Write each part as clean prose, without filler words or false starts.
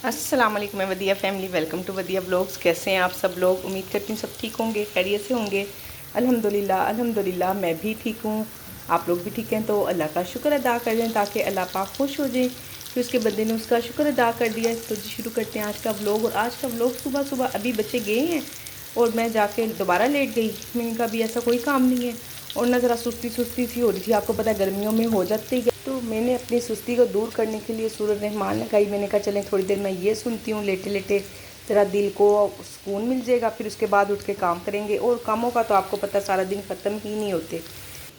अस्सलाम वालेकुम वदिया family, welcome to वदिया blogs. कैसे हैं आप सब लोग? उम्मीद करती हूँ सब ठीक होंगे, खैरियत से होंगे। अल्हम्दुलिल्लाह मैं भी ठीक हूँ। आप लोग भी ठीक हैं तो अल्लाह का शुक्र अदा कर दें ताकि अल्लाह पाक खुश हो जाए कि उसके बंदे ने उसका शुक्र अदा कर दिया। तो जी शुरू करते हैं आज का व्लॉग। और आज का व्लॉग सुबह सुबह अभी बच्चे गए हैं और मैं जाके दोबारा लेट गई। मैंने कहा अभी ऐसा कोई काम नहीं है और ना ज़रा सुस्ती सुस्ती सी हो रही थी। आपको पता है गर्मियों में हो जाती है, तो मैंने अपनी सुस्ती को दूर करने के लिए सूरत रहमान लगाई। मैंने कहा चलें थोड़ी देर मैं ये सुनती हूँ, लेटे लेटे ज़रा दिल को सुकून मिल जाएगा, फिर उसके बाद उठ के काम करेंगे। और कामों का तो आपको पता सारा दिन ख़त्म ही नहीं होते।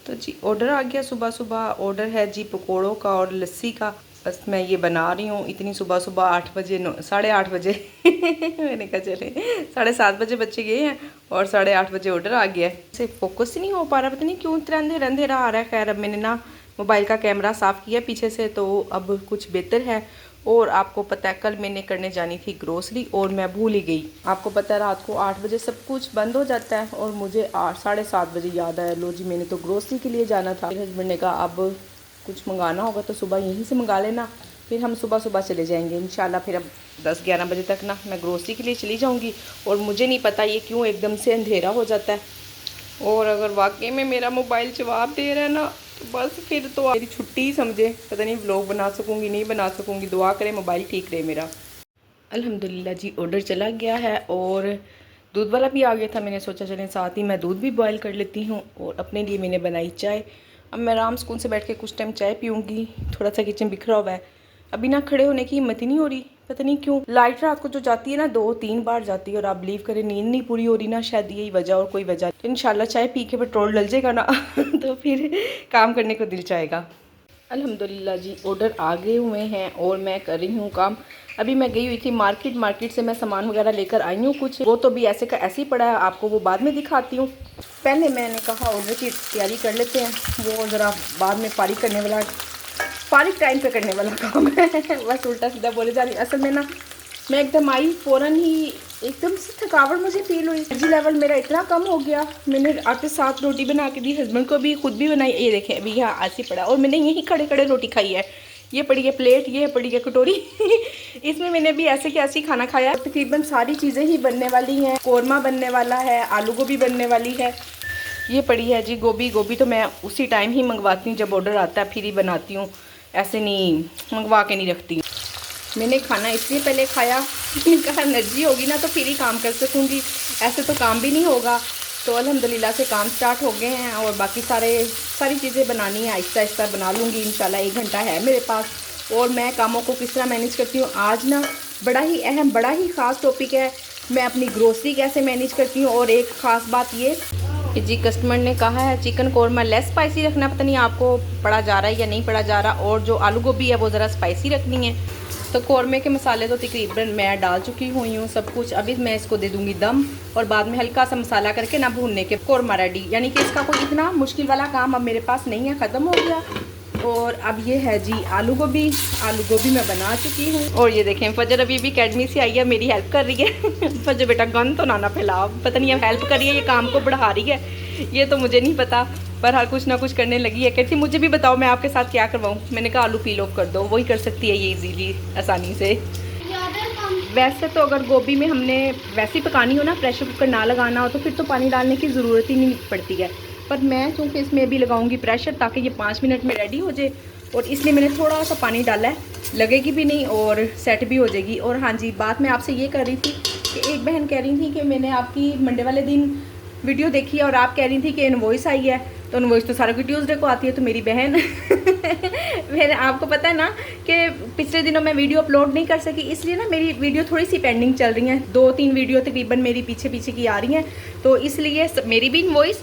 तो जी ऑर्डर आ गया सुबह सुबह। ऑर्डर है जी पकौड़ों का और लस्सी का। बस मैं ये बना रही हूँ इतनी सुबह सुबह 8 बजे 8:30 बजे मैंने कहा चले 7:30 बजे बच्चे गए हैं और 8:30 बजे ऑर्डर आ गया है। से फोकस ही नहीं हो पा रहा, पता नहीं क्यों इतना अंधेरा अंधेरा आ रहा है। खैर अब मैंने ना मोबाइल का कैमरा साफ़ किया पीछे से, तो अब कुछ बेहतर है। और आपको पता है कल मैंने करने जानी थी ग्रोसरी और मैं भूल ही गई। आपको पता है रात को 8 बजे सब कुछ बंद हो जाता है और मुझे 7:30 बजे याद आया, लो जी मैंने तो ग्रोसरी के लिए जाना था। मेरे हस्बैंड ने कहा अब कुछ मंगाना होगा तो सुबह यहीं से मंगा लेना, फिर हम सुबह सुबह चले जाएंगे इंशाल्लाह। फिर अब 10-11 बजे तक ना मैं ग्रोसरी के लिए चली जाऊंगी। और मुझे नहीं पता ये क्यों एकदम से अंधेरा हो जाता है। और अगर वाकई में मेरा मोबाइल जवाब दे रहा है ना तो बस फिर तो मेरी छुट्टी ही समझे। पता नहीं व्लॉग बना सकूँगी नहीं बना सकूँगी। दुआ करें मोबाइल ठीक रहे मेरा। अल्हम्दुलिल्लाह जी ऑर्डर चला गया है और दूध वाला भी आ गया था। मैंने सोचा चलें साथ ही मैं दूध भी बॉयल कर लेती हूँ। और अपने लिए मैंने बनाई चाय। अब मैं आराम सुकून से बैठ के कुछ टाइम चाय पीऊँगी। थोड़ा सा किचन बिखरा हुआ है, अभी ना खड़े होने की हिम्मत ही नहीं हो रही। पता नहीं क्यों लाइट रात को जो जाती है ना 2-3 बार जाती है और आप बिलीव करें नींद नहीं पूरी हो रही ना, शायद यही वजह और कोई वजह। तो इंशाल्लाह चाय पी के पेट्रोल डल जाएगा ना तो फिर काम करने को दिल चाहेगा। अल्हम्दुलिल्लाह जी ऑर्डर आ गए हुए हैं और मैं कर रही हूँ काम। अभी मैं गई हुई थी मार्केट से मैं सामान वगैरह लेकर आई हूँ कुछ, वो तो भी ऐसे का ऐसे ही पड़ा है, आपको वो बाद में दिखाती हूँ। पहले मैंने कहा ऑर्डर की तैयारी कर लेते हैं, वो ज़रा बाद में फारिग करने वाला, फारिग टाइम पे करने वाला काम है बस उल्टा सीधा बोले जा रही। असल में ना मैं एकदम आई फ़ौरन ही एकदम से थकावट मुझे फील हुई। एनर्जी लेवल मेरा इतना कम हो गया। मैंने आटे साथ रोटी बना के दी, हस्बैंड को भी, खुद भी बनाई। ये देखें अभी यहाँ ऐसे पड़ा और मैंने यहीं खड़े खड़े रोटी खाई है। ये पड़ी है प्लेट, ये पड़ी है कटोरी इसमें मैंने भी ऐसे के ऐसे खाना खाया। तकरीबन सारी चीज़ें ही बनने वाली हैं। कौरमा बनने वाला है, आलू गोभी बनने वाली है। ये पड़ी है जी गोभी। गोभी तो मैं उसी टाइम ही मंगवाती हूँ जब ऑर्डर आता है, फिर ही बनाती हूँ, ऐसे नहीं मंगवा के नहीं रखती। मैंने खाना इसलिए पहले खाया, कहा एनर्जी होगी ना तो फिर ही काम कर सकूँगी, ऐसे तो काम भी नहीं होगा। तो अल्हम्दुलिल्लाह से काम स्टार्ट हो गए हैं और बाकी सारी चीज़ें बनानी है, आहिस्ता आहिस्ता बना लूँगी इंशाल्लाह। 1 घंटा है मेरे पास। और मैं कामों को किस तरह मैनेज करती हूँ, आज ना बड़ा ही अहम बड़ा ही ख़ास टॉपिक है। मैं अपनी ग्रोसरी कैसे मैनेज करती हूँ। और एक ख़ास बात ये कि जी कस्टमर ने कहा है चिकन कौरमा लेस स्पाइसी रखना, पता नहीं आपको पड़ा जा रहा है या नहीं पड़ा जा रहा। और जो आलू गोभी है वो ज़रा स्पाइसी रखनी है। तो कौरमे के मसाले तो तकरीबन मैं डाल चुकी हुई हूँ सब कुछ। अभी मैं इसको दे दूँगी दम और बाद में हल्का सा मसाला करके ना भूनने के कौरमा रेडी। यानी कि इसका कोई इतना मुश्किल वाला काम अब मेरे पास नहीं है, ख़त्म हो गया। और अब ये है जी आलू गोभी। आलू गोभी मैं बना चुकी हूँ। और ये देखें फजर अभी भी अकेडमी से आई है, मेरी हेल्प कर रही है फजर बेटा गंद तो ना फैलाओ, पता नहीं अब हेल्प कर रही है ये काम को बढ़ा रही है, ये तो मुझे नहीं पता, पर हर कुछ ना कुछ करने लगी है। कहती मुझे भी बताओ मैं आपके साथ क्या करवाऊँ। मैंने कहा आलू पील ऑफ कर दो, वही कर सकती है ये इजीली आसानी से। वैसे तो अगर गोभी में हमने वैसी पकानी हो ना, प्रेशर कुकर ना लगाना हो, तो फिर तो पानी डालने की ज़रूरत ही नहीं पड़ती है। पर मैं चूँकि इसमें भी लगाऊंगी प्रेशर ताकि ये 5 मिनट में रेडी हो जाए, और इसलिए मैंने थोड़ा सा पानी डाला है, लगेगी भी नहीं और सेट भी हो जाएगी। और हाँ जी बात मैं आपसे ये कर रही थी कि एक बहन कह रही थी कि मैंने आपकी मंडे वाले दिन वीडियो देखी है और आप कह रही थी कि इनवॉइस आई है। तो इनवॉइस तो सारा कोई ट्यूसडे को आती है, तो मेरी बहन मैंने आपको पता है ना कि पिछले दिनों मैं वीडियो अपलोड नहीं कर सकी, इसलिए ना मेरी वीडियो थोड़ी सी पेंडिंग चल रही हैं। 2-3 वीडियो तकरीबन मेरी पीछे पीछे की आ रही हैं, तो इसलिए मेरी भी इनवॉइस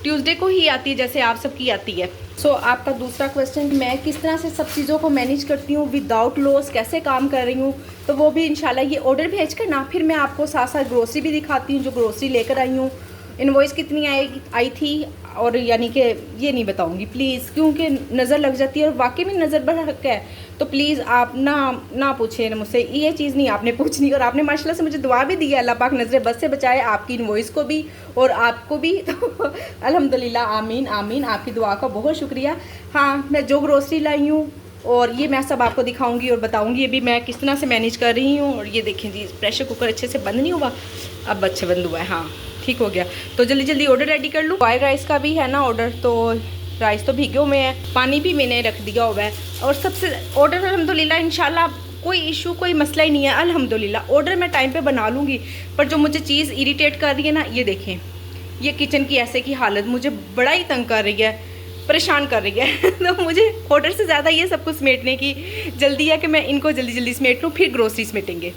ट्यूसडे को ही आती है जैसे आप सबकी आती है। सो आपका दूसरा क्वेश्चन, मैं किस तरह से सब चीज़ों को मैनेज करती हूँ विदाउट लॉस, कैसे काम कर रही हूँ, तो वो भी इंशाल्लाह ये ऑर्डर भेज कर ना फिर मैं आपको साथ साथ ग्रोसरी भी दिखाती हूँ, जो ग्रोसरी लेकर आई हूँ। इनवॉइस कितनी आई थी और यानी कि ये नहीं बताऊंगी प्लीज़, क्योंकि नज़र लग जाती है और वाकई में नज़र बरहक है। तो प्लीज़ आप ना पूछें मुझसे, ये चीज़ नहीं आपने पूछनी। और आपने माशाल्लाह से मुझे दुआ भी दी है, अल्लाह पाक नज़र बद से बचाए आपकी इनवॉइस को भी और आपको भी। तो अल्हम्दुलिल्लाह आमीन आमीन, आपकी दुआ का बहुत शुक्रिया। हाँ मैं जो ग्रोसरी लाई हूँ और ये मैं सब आपको दिखाऊंगी और बताऊंगी अभी मैं किस तरह से मैनेज कर रही हूँ। और ये देखें जी, प्रेशर कुकर अच्छे से बंद नहीं हुआ, अब अच्छे बंद हुआ है, हाँ ठीक हो गया। तो जल्दी जल्दी ऑर्डर रेडी कर लूँ। बॉयल राइस का भी है ना ऑर्डर, तो राइस तो भीगे हुए हैं, पानी भी मैंने रख दिया हुआ है। और सबसे ऑर्डर अल्हम्दुलिल्लाह इंशाल्लाह कोई इशू कोई मसला ही नहीं है अल्हम्दुलिल्लाह। ऑर्डर मैं टाइम पे बना लूँगी, पर जो मुझे चीज़ इरिटेट कर रही है ना, ये देखें, ये किचन की ऐसे की हालत मुझे बड़ा ही तंग कर रही है, परेशान कर रही है। तो मुझे ऑर्डर से ज़्यादा ये सब कुछ समेटने की जल्दी है कि मैं इनको जल्दी जल्दी समेट लूँ, फिर ग्रोसरी समेटेंगे।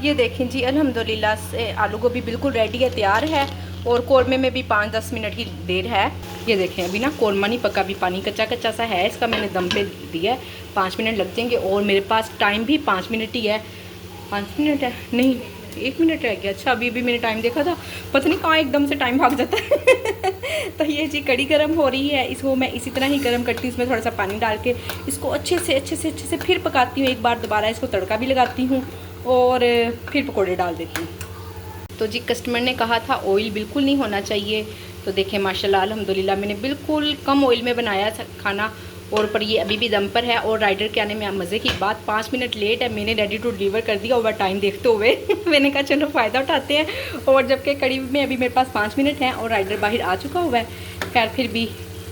ये देखें जी, अल्हम्दुलिल्लाह से आलू गोभी बिल्कुल रेडी है, तैयार है। और कौरमे में भी 5-10 मिनट की देर है। ये देखें अभी ना कौरमा नहीं पका, भी पानी कच्चा कच्चा सा है, इसका मैंने दम पे दिया है। 5 मिनट लग जाएंगे और मेरे पास टाइम भी 5 मिनट ही है। 5 मिनट है नहीं, 1 मिनट रह गया। अच्छा अभी मैंने टाइम देखा था, पता नहीं कहाँ एकदम से टाइम भाग जाता है। तो ये जी कड़ी गर्म हो रही है, इसको मैं इसी तरह ही गर्म करती हूँ। इसमें थोड़ा सा पानी डाल के इसको अच्छे से फिर पकाती हूँ। एक बार दोबारा इसको तड़का भी लगाती हूँ और फिर पकौड़े डाल देती हूँ। तो जी कस्टमर ने कहा था ऑयल बिल्कुल नहीं होना चाहिए, तो देखें माशाल्लाह अल्हम्दुलिल्लाह मैंने बिल्कुल कम ऑयल में बनाया खाना। और पर ये अभी भी दम पर है। और राइडर के आने में मज़े की बात, 5 मिनट लेट है, मैंने रेडी टू डिलीवर कर दिया ओवर टाइम देखते हुए। मैंने कहा चलो फ़ायदा उठाते हैं। और जबकि कड़ी में अभी मेरे पास 5 मिनट हैं और राइडर बाहर आ चुका हुआ है। खैर फिर भी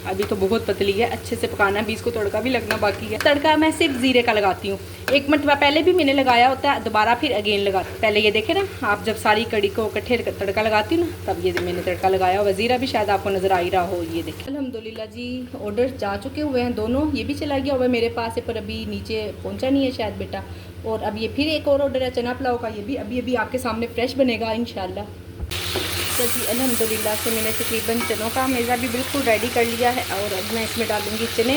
अभी तो बहुत पतली है, अच्छे से पकाना है, बीच को तड़का भी लगना बाकी है। तड़का मैं सिर्फ ज़ीरे का लगाती हूँ, 1 मिनट पहले भी मैंने लगाया होता है, दोबारा फिर अगेन लगाती। पहले ये देखे ना आप, जब सारी कड़ी को इकट्ठे तड़का लगाती हूँ ना, तब ये मैंने तड़का लगाया हुआ। ज़ीरा भी शायद आपको नज़र आ ही रहा हो। ये देखें अल्हम्दुलिल्लाह जी ऑर्डर जा चुके हुए हैं दोनों। ये भी चला गया हुआ है मेरे पास है, पर अभी नीचे पहुँचा नहीं है शायद बेटा। और अब ये फिर एक और ऑर्डर है चना पुलाव का, ये भी अभी आपके सामने फ्रेश बनेगा इंशाल्लाह। तो जी अल्हम्दुलिल्लाह से मैंने तकरीबन चनों का मेज़ा भी बिल्कुल रेडी कर लिया है। और अब मैं इसमें डालूँगी चने,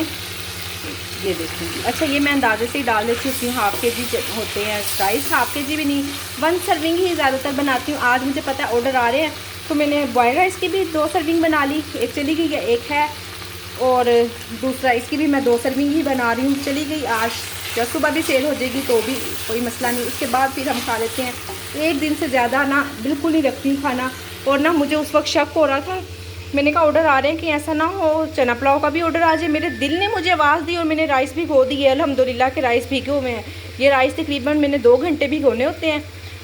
ये देखूँगी। अच्छा ये मैं अंदाजे से ही डाल देती हूँ, 1/2 kg होते हैं राइस, 1/2 kg भी नहीं, 1 सर्विंग ही ज़्यादातर बनाती हूँ। आज मुझे पता है ऑर्डर आ रहे हैं, तो मैंने बॉयल राइस की भी 2 सर्विंग बना ली, एक चली गई है, एक है, और दूसरा इसकी भी मैं 2 सर्विंग ही बना रही हूँ। चली गई आज, या सुबह भी सेल हो जाएगी तो भी कोई मसला नहीं, उसके बाद फिर हम खा लेते हैं। एक दिन से ज़्यादा ना बिल्कुल नहीं रखती खाना। और ना मुझे उस वक्त शक हो रहा था, मैंने कहा ऑर्डर आ रहे हैं कि ऐसा ना हो चना पुलाव का भी ऑर्डर आ जाए। मेरे दिल ने मुझे आवाज़ दी और मैंने राइस भिगो दी है। अल्हम्दुलिल्लाह के राइस भीगे हुए हैं। ये राइस तकरीबन मैंने 2 घंटे भिगोने होते हैं।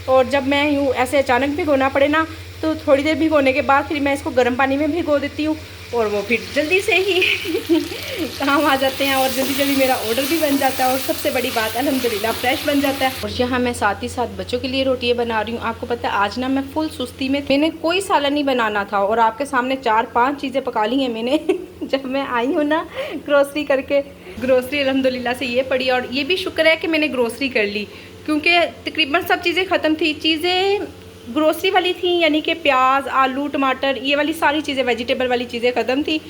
और जब मैं यूँ ऐसे अचानक भिगोना पड़े ना, तो थोड़ी देर भिगोने के बाद फिर मैं इसको गर्म पानी में भिगो देती हूँ, और वो फिर जल्दी से ही काम आ जाते हैं और जल्दी जल्दी मेरा ऑर्डर भी बन जाता है। और सबसे बड़ी बात अल्हम्दुलिल्लाह फ्रेश बन जाता है। और यहाँ मैं साथ ही साथ बच्चों के लिए रोटियाँ बना रही हूँ। आपको पता है आज ना मैं फुल सुस्ती में, मैंने कोई सालन नहीं बनाना था और आपके सामने 4-5 चीज़ें पका ली हैं मैंने। जब मैं आई हूँ ना ग्रोसरी करके, ग्रोसरी अल्हम्दुलिल्लाह से ये पड़ी। और ये भी शुक्र है कि मैंने ग्रोसरी कर ली, क्योंकि तकरीबन सब चीज़ें ख़त्म थी। चीज़ें ग्रोसरी वाली थी, यानी कि प्याज, आलू, टमाटर, ये वाली सारी चीज़ें वेजिटेबल वाली चीज़ें ख़त्म थी।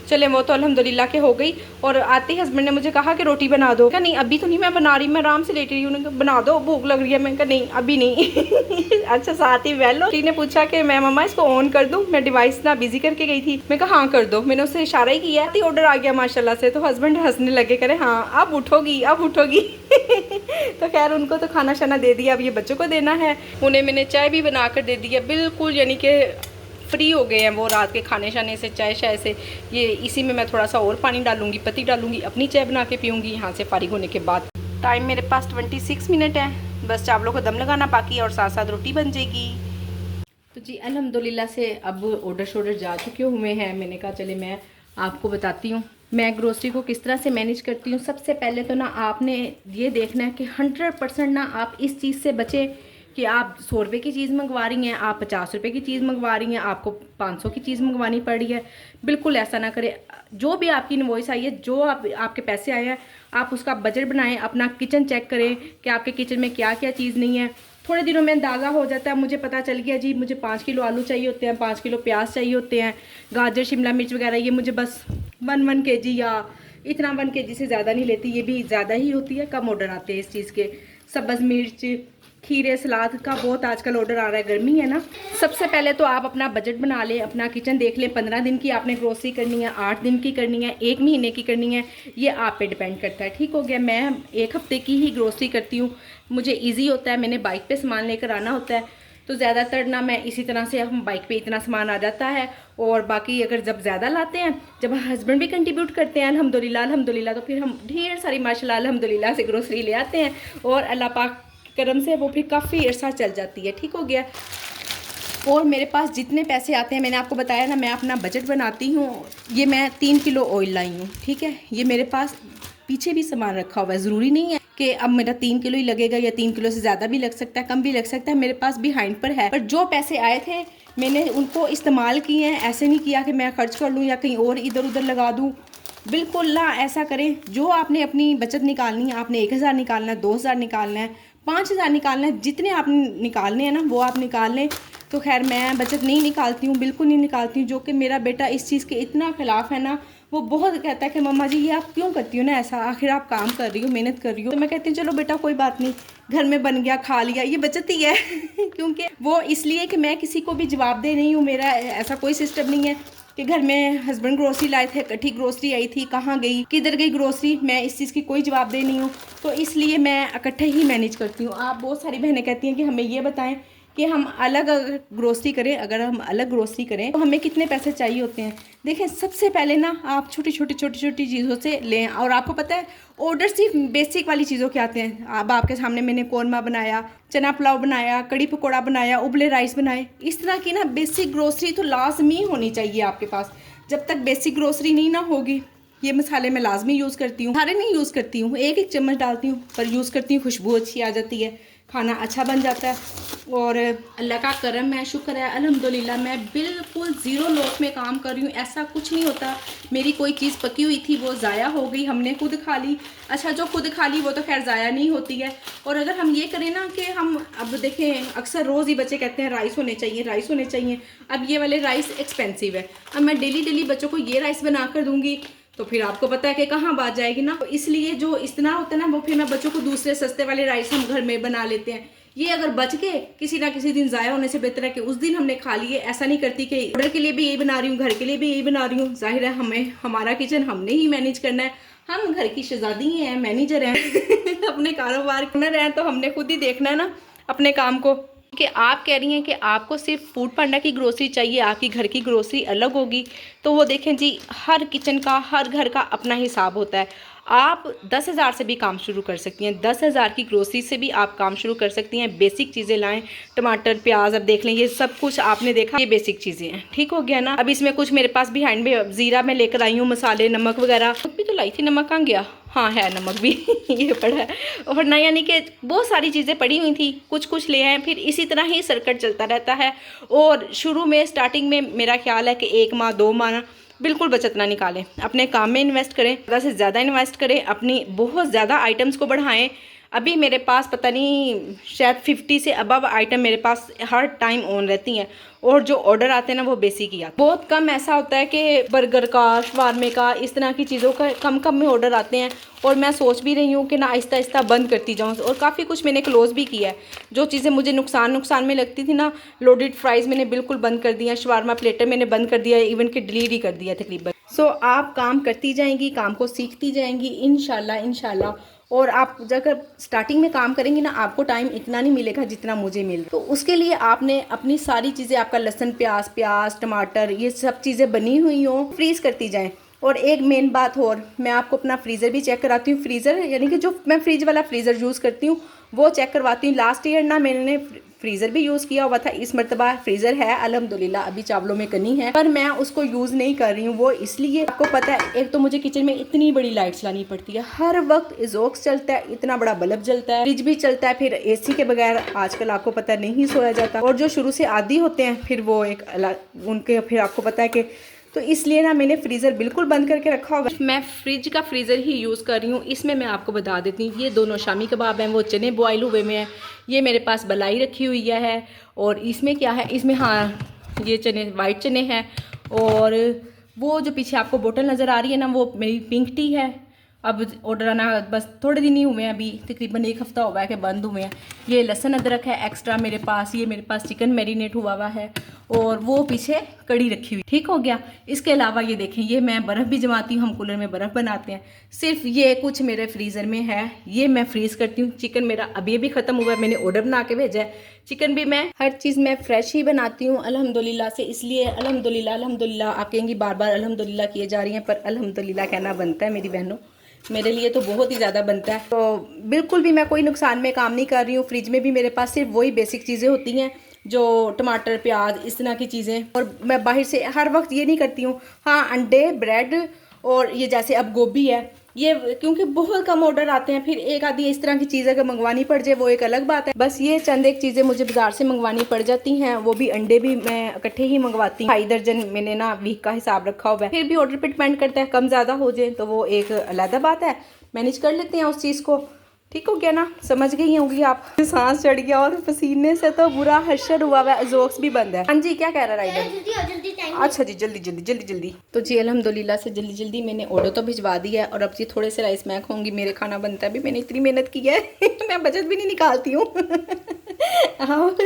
चले वो तो अल्हम्दुलिल्लाह के हो गई। और आते ही हस्बैंड ने मुझे कहा कि रोटी बना दो। क्या नहीं अभी तो नहीं मैं बना रही, मैं आराम से लेटी रही हूँ। उन्होंने कहा बना दो, भूख लग रही है। मैंने कहा नहीं अभी नहीं। अच्छा साथ ही वेलो ने पूछा कि मैं मम्मा इसको ऑन कर दूँ, मैं डिवाइस ना बिजी करके गई थी। मैं कहा हाँ कर दो, मैंने उससे इशारा ही किया, ऑर्डर आ गया माशाल्लाह से। तो हस्बैंड हंसने लगे, करे हाँ अब उठोगी अब उठोगी। तो खैर उनको तो खाना शाना दे दिया, अब ये बच्चों को देना है। उन्हें मैंने चाय भी बना कर दे दी है, बिल्कुल यानी कि फ्री हो गए हैं वो रात के खाने शाने से, चाय शाय से। ये इसी में मैं थोड़ा सा और पानी डालूंगी, पत्ती डालूंगी, अपनी चाय बना के पीऊँगी यहाँ से फारिग होने के बाद। टाइम मेरे पास 26 मिनट है, बस चावलों को दम लगाना बाकी और साथ साथ रोटी बन जाएगी। तो जी अल्हम्दुलिल्लाह से अब ऑर्डर शोर्डर जा चुके हुए हैं। मैंने कहा चले मैं आपको बताती हूँ मैं ग्रोसरी को किस तरह से मैनेज करती हूँ। सबसे पहले तो ना आपने ये देखना है कि 100% ना आप इस चीज़ से बचें कि आप 100 रुपये की चीज़ मंगवा रही हैं, आप 50 रुपये की चीज़ मंगवा रही हैं, आपको 500 की चीज़ मंगवानी पड़ रही है। बिल्कुल ऐसा ना करें। जो भी आपकी इनवॉइस आई है, जो आपके पैसे आए हैं, आप उसका बजट बनाएं, अपना किचन चेक करें कि आपके किचन में क्या क्या चीज़ नहीं है। थोड़े दिनों में अंदाज़ा हो जाता है, मुझे पता चल गया जी मुझे 5 किलो आलू चाहिए होते हैं, 5 किलो प्याज चाहिए होते हैं, गाजर शिमला मिर्च वगैरह ये मुझे बस 1 kg या इतना 1 kg से ज़्यादा नहीं लेती, ये भी ज़्यादा ही होती है, कम ऑर्डर आते हैं इस चीज़ के। सब्ज़ मिर्च, खीरे, सलाद का बहुत आजकल ऑर्डर आ रहा है, गर्मी है ना। सबसे पहले तो आप अपना बजट बना लें, अपना किचन देख लें। 15 दिन की आपने ग्रोसरी करनी है, 8 दिन की करनी है, 1 महीने की करनी है, ये आप पे डिपेंड करता है। ठीक हो गया। मैं 1 हफ्ते की ही ग्रोसरी करती हूँ, मुझे ईजी होता है, मैंने बाइक पे सामान लेकर आना होता है, तो ज़्यादातर ना मैं इसी तरह से हम बाइक पे इतना सामान आ जाता है। और बाकी अगर जब ज़्यादा लाते हैं, जब हस्बैंड भी कंट्रीब्यूट करते हैं अल्हम्दुलिल्लाह अल्हम्दुलिल्लाह, तो फिर हम ढेर सारी माशाल्लाह अल्हम्दुलिल्लाह से ग्रोसरी ले आते हैं और अल्लाह पाक करम से वो फिर काफ़ी अरसा चल जाती है। ठीक हो गया। और मेरे पास जितने पैसे आते हैं, मैंने आपको बताया ना मैं अपना बजट बनाती हूँ। ये मैं 3 किलो ऑयल लाई हूँ, ठीक है। ये मेरे पास पीछे भी सामान रखा हुआ है, ज़रूरी नहीं है कि अब मेरा 3 किलो ही लगेगा, या 3 किलो से ज़्यादा भी लग सकता है, कम भी लग सकता है, मेरे पास बिहाइंड पर है। पर जो पैसे आए थे मैंने उनको इस्तेमाल किए हैं, ऐसे नहीं किया कि मैं खर्च कर लूँ या कहीं और इधर उधर लगा दूँ। बिल्कुल ना ऐसा करें। जो आपने अपनी बचत निकालनी है, आपने 1000 निकालना है, 2000 निकालना है, 5000 निकालना है, जितने आपने निकालने हैं ना वो आप निकाल लें। तो खैर मैं बचत नहीं निकालती हूँ, बिल्कुल नहीं निकालती हूँ। जो कि मेरा बेटा इस चीज़ के इतना ख़िलाफ़ है ना, वो बहुत कहता है कि मम्मा जी ये आप क्यों करती हो ना ऐसा, आखिर आप काम कर रही हो, मेहनत कर रही हो। तो मैं कहती हूँ चलो बेटा कोई बात नहीं, घर में बन गया खा लिया, ये बचत ही है क्योंकि वो इसलिए कि मैं किसी को भी जवाब दे नहीं हूँ। मेरा ऐसा कोई सिस्टम नहीं है कि घर में हस्बैंड ग्रोसरी लाए थे, इकट्ठी ग्रोसरी आई थी, कहाँ गई, किधर गई ग्रोसरी, मैं इस चीज़ की कोई जवाब दे नहीं हूँ। तो इसलिए मैं इकट्ठे ही मैनेज करती हूँ। आप बहुत सारी बहनें कहती हैं कि हमें ये बताएं कि हम अलग अगर ग्रोसरी करें, अगर हम अलग ग्रोसरी करें तो हमें कितने पैसे चाहिए होते हैं। देखें सबसे पहले ना आप छोटी छोटी चीज़ों से लें। और आपको पता है ऑर्डर सिर्फ बेसिक वाली चीज़ों के आते हैं। अब आपके सामने मैंने कौरमा बनाया, चना पुलाव बनाया, कड़ी पकौड़ा बनाया, उबले राइस बनाए, इस तरह की ना बेसिक ग्रोसरी तो लाजमी होनी चाहिए आपके पास। जब तक बेसिक ग्रोसरी नहीं ना होगी, ये मसाले मैं लाजमी यूज़ करती हूँ, सारे नहीं यूज़ करती हूँ, एक एक चम्मच डालती हूँ, पर यूज़ करती हूँ, खुशबू अच्छी आ जाती है, खाना अच्छा बन जाता है। और अल्लाह का करम है, शुक्र है अल्हम्दुलिल्लाह, मैं बिल्कुल ज़ीरो लॉस में काम कर रही हूँ। ऐसा कुछ नहीं होता मेरी कोई चीज़ पकी हुई थी वो ज़ाया हो गई, हमने खुद खा ली। अच्छा जो खुद खा ली वो तो खैर ज़ाया नहीं होती है। और अगर हम ये करें ना कि हम अब देखें अक्सर रोज़ ही बच्चे कहते हैं राइस होने चाहिए, राइस होने चाहिए। अब ये वाले राइस एक्सपेंसिव है, अब मैं डेली बच्चों को ये राइस बना कर दूँगी तो फिर आपको पता है कि कहाँ बात जाएगी ना। तो इसलिए जो इतना होता है ना वो फिर मैं बच्चों को दूसरे सस्ते वाले राइस हम घर में बना लेते हैं। ये अगर बच के किसी ना किसी दिन ज़ाया होने से बेहतर है कि उस दिन हमने खा लिए। ऐसा नहीं करती कि ऑर्डर के लिए भी यही बना रही हूँ, घर के लिए भी यही बना रही हूँ। जाहिर है हमें हमारा किचन हमने ही मैनेज करना है, हम घर की शहजादी हैं, मैनेजर हैं अपने कारोबार करना रहे तो हमने खुद ही देखना है ना अपने काम को। कि आप कह रही हैं कि आपको सिर्फ फूड पांडा की ग्रोसरी चाहिए, आपकी घर की ग्रोसरी अलग होगी, तो वो देखें जी हर किचन का, हर घर का अपना हिसाब होता है। आप 10,000 से भी काम शुरू कर सकती हैं, 10,000 की ग्रोसरी से भी आप काम शुरू कर सकती हैं। बेसिक चीज़ें लाएं, टमाटर प्याज, अब देख लें ये सब कुछ आपने देखा, ये बेसिक चीज़ें हैं। ठीक हो गया ना। अब इसमें कुछ मेरे पास बिहाइंड में ज़ीरा मैं लेकर आई हूँ, मसाले, नमक वगैरह भी तो लाई थी, नमक कहाँ गया, हाँ है नमक भी ये पड़ा है। और ना यानी कि बहुत सारी चीज़ें पड़ी हुई थी, कुछ ले आए, फिर इसी तरह ही सर्कट चलता रहता है। और शुरू में स्टार्टिंग में मेरा ख्याल है कि 1 माह 2 माह बिल्कुल बचत ना निकालें, अपने काम में इन्वेस्ट करें, ज़्यादा से ज़्यादा इन्वेस्ट करें, अपनी बहुत ज़्यादा आइटम्स को बढ़ाएं। अभी मेरे पास पता नहीं शायद 50 से अबव आइटम मेरे पास हर टाइम ऑन रहती हैं। और जो ऑर्डर आते हैं ना वो बेसिक ही आते हैं। बहुत कम ऐसा होता है कि बर्गर का, शवारमे का, इस तरह की चीज़ों का कम में ऑर्डर आते हैं। और मैं सोच भी रही हूँ कि ना आहिस्ता आहिस्ता बंद करती जाऊँ। और काफ़ी कुछ मैंने क्लोज़ भी किया है। जो चीज़ें मुझे नुकसान में लगती थी ना, लोडेड फ्राइज़ मैंने बिल्कुल बंद कर दिया, शवारमा प्लेटर मैंने बंद कर दिया, इवन कि डिलीट ही कर दिया तकरीबन। सो आप काम करती जाएंगी, काम को सीखती जाएंगी इंशाल्लाह। और आप अगर स्टार्टिंग में काम करेंगी ना, आपको टाइम इतना नहीं मिलेगा जितना मुझे मिल। तो उसके लिए आपने अपनी सारी चीज़ें, आपका लहसुन प्याज टमाटर, ये सब चीज़ें बनी हुई हो, फ्रीज़ करती जाएं। और एक मेन बात और, मैं आपको अपना फ्रीज़र भी चेक कराती हूँ। फ्रीज़र यानी कि जो मैं फ्रिज वाला फ्रीज़र यूज़ करती हूँ वो चेक करवाती हूँ। लास्ट ईयर ना मैंने फ्रीज़र भी यूज़ किया हुआ था, इस मरतबा फ्रीज़र है अल्हम्दुलिल्लाह, अभी चावलों में कनी है पर मैं उसको यूज़ नहीं कर रही हूँ। वो इसलिए, आपको पता है एक तो मुझे किचन में इतनी बड़ी लाइट चलानी पड़ती है, हर वक्त इज़ोक्स चलता है, इतना बड़ा बल्ब जलता है, फ्रिज भी चलता है, फिर एसी के बगैर आजकल आपको पता है नहीं सोया जाता। और जो शुरू से आदी होते हैं फिर वो एक उनके, फिर आपको पता है कि, तो इसलिए ना मैंने फ्रीज़र बिल्कुल बंद करके रखा होगा। मैं फ्रिज का फ्रीज़र ही यूज़ कर रही हूँ। इसमें मैं आपको बता देती हूँ, ये दोनों शामी कबाब हैं, वो चने बॉयल हुए में हैं, ये मेरे पास बलाई रखी हुई है। और इसमें क्या है, इसमें हाँ ये चने वाइट चने हैं। और वो जो पीछे आपको बोतल नज़र आ रही है ना, वो मेरी पिंक टी है। अब ऑर्डर आना बस थोड़े दिन ही हुए हैं, अभी तकरीबन 1 हफ़्ता हुआ है कि बंद हुए हैं। ये लहसुन अदरक है एक्स्ट्रा मेरे पास, ये मेरे पास चिकन मैरिनेट हुआ है और वो पीछे कड़ी रखी हुई, ठीक हो गया। इसके अलावा ये देखें, ये मैं बर्फ़ भी जमाती हूँ, हम कूलर में बर्फ़ बनाते हैं। सिर्फ ये कुछ मेरे फ्रीज़र में है, ये मैं फ्रीज़ करती हूँ। चिकन मेरा अभी अभी ख़त्म हुआ है, मैंने ऑर्डर बना के भेजा है। चिकन भी मैं हर चीज़ मैं फ्रेश ही बनाती हूँ अल्हम्दुलिल्लाह से, इसलिए अल्हम्दुलिल्लाह अल्हम्दुलिल्लाह। आप कहेंगी बार बार अल्हम्दुलिल्लाह किए जा रही हैं, पर अल्हम्दुलिल्लाह कहना बनता है मेरी बहनों, मेरे लिए तो बहुत ही ज़्यादा बनता है। तो बिल्कुल भी मैं कोई नुकसान में काम नहीं कर रही हूँ। फ्रिज में भी मेरे पास सिर्फ वही बेसिक चीज़ें होती हैं, जो टमाटर प्याज इस तरह की चीज़ें, और मैं बाहर से हर वक्त ये नहीं करती हूँ। हाँ, अंडे ब्रेड और ये जैसे अब गोभी है, ये क्योंकि बहुत कम ऑर्डर आते हैं, फिर एक आधी इस तरह की चीज़ अगर मंगवानी पड़ जाए वो एक अलग बात है। बस ये चंद एक चीज़ें मुझे बाजार से मंगवानी पड़ जाती हैं, वो भी अंडे भी मैं इकट्ठे ही मंगवाती हूँ। 2.5 दर्जन मैंने ना वीक का हिसाब रखा हुआ है, फिर भी ऑर्डर पे डिपेंड करता है, कम ज़्यादा हो जाए तो वो एक अलग बात है, मैनेज कर लेते हैं उस चीज़ को। ठीक हो गया ना, समझ गई होंगी आप। सांस चढ़ गया और पसीने से तो बुरा हशर हुआ हुआ है, जोक्स भी बंद है। हाँ जी, क्या कह रहा है राइडर? अच्छा जी, जल्दी जल्दी जल्दी जल्दी। तो जी अल्हम्दुलिल्लाह से जल्दी जल्दी मैंने ऑर्डर तो भिजवा दिया है, और अब जी थोड़े से राइस मैं खाऊंगी, मेरे खाना बनता है। अभी मैंने इतनी मेहनत की है मैं बचत भी नहीं निकालती हूँ हाँ,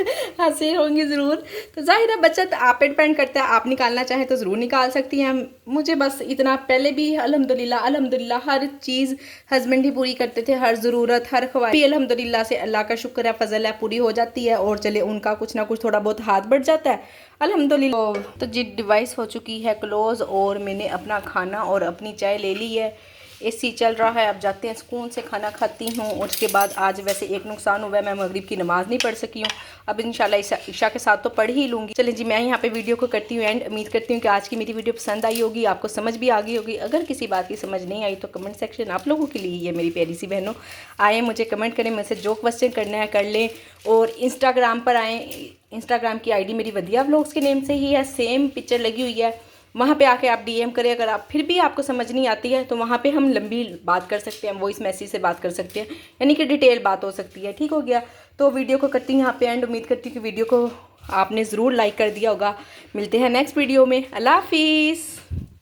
हंसे होंगे ज़रूर। तो जाहिर है बचत आप पे डिपेंड करता है, आप निकालना चाहें तो ज़रूर निकाल सकती हैं। मुझे बस इतना, पहले भी अल्हम्दुलिल्लाह अल्हम्दुलिल्लाह हर चीज़ हस्बैंड ही पूरी करते थे, हर ज़रूरत हर ख्वाहिश भी अल्हम्दुलिल्लाह से अल्लाह का शुक्र है, फजल है, पूरी हो जाती है। और चले उनका कुछ ना कुछ थोड़ा बहुत हाथ बढ़ जाता है अल्हम्दुलिल्लाह। तो जी डिवाइस हो चुकी है क्लोज़, और मैंने अपना खाना और अपनी चाय ले ली है। एसी चल रहा है, अब जाते हैं सुकून से खाना खाती हूँ। और उसके बाद आज वैसे एक नुकसान हुआ है, मैं मगरिब की नमाज़ नहीं पढ़ सकी हूँ। अब इंशाल्लाह इशा के साथ तो पढ़ ही लूँगी। चलें जी, मैं यहाँ पे वीडियो को करती हूँ एंड। उम्मीद करती हूँ कि आज की मेरी वीडियो पसंद आई होगी, आपको समझ भी आ गई होगी। अगर किसी बात की समझ नहीं आई तो कमेंट सेक्शन आप लोगों के लिए है, मेरी प्यारी सी बहनों। आए मुझे कमेंट करें, मुझसे जो क्वेश्चन करना है कर लें। और इंस्टाग्राम पर आएँ, इंस्टाग्राम की ID मेरी वदिया व्लॉग्स के नेम से ही है, सेम पिक्चर लगी हुई है, वहाँ पे आके आप DM करें। अगर आप फिर भी आपको समझ नहीं आती है तो वहाँ पे हम लंबी बात कर सकते हैं, वॉइस मैसेज से बात कर सकते हैं, यानी कि डिटेल बात हो सकती है। ठीक हो गया, तो वीडियो को करती हूँ यहाँ पे एंड। उम्मीद करती हूँ कि वीडियो को आपने ज़रूर लाइक कर दिया होगा। मिलते हैं नेक्स्ट वीडियो में। अल्लाह हाफिज़।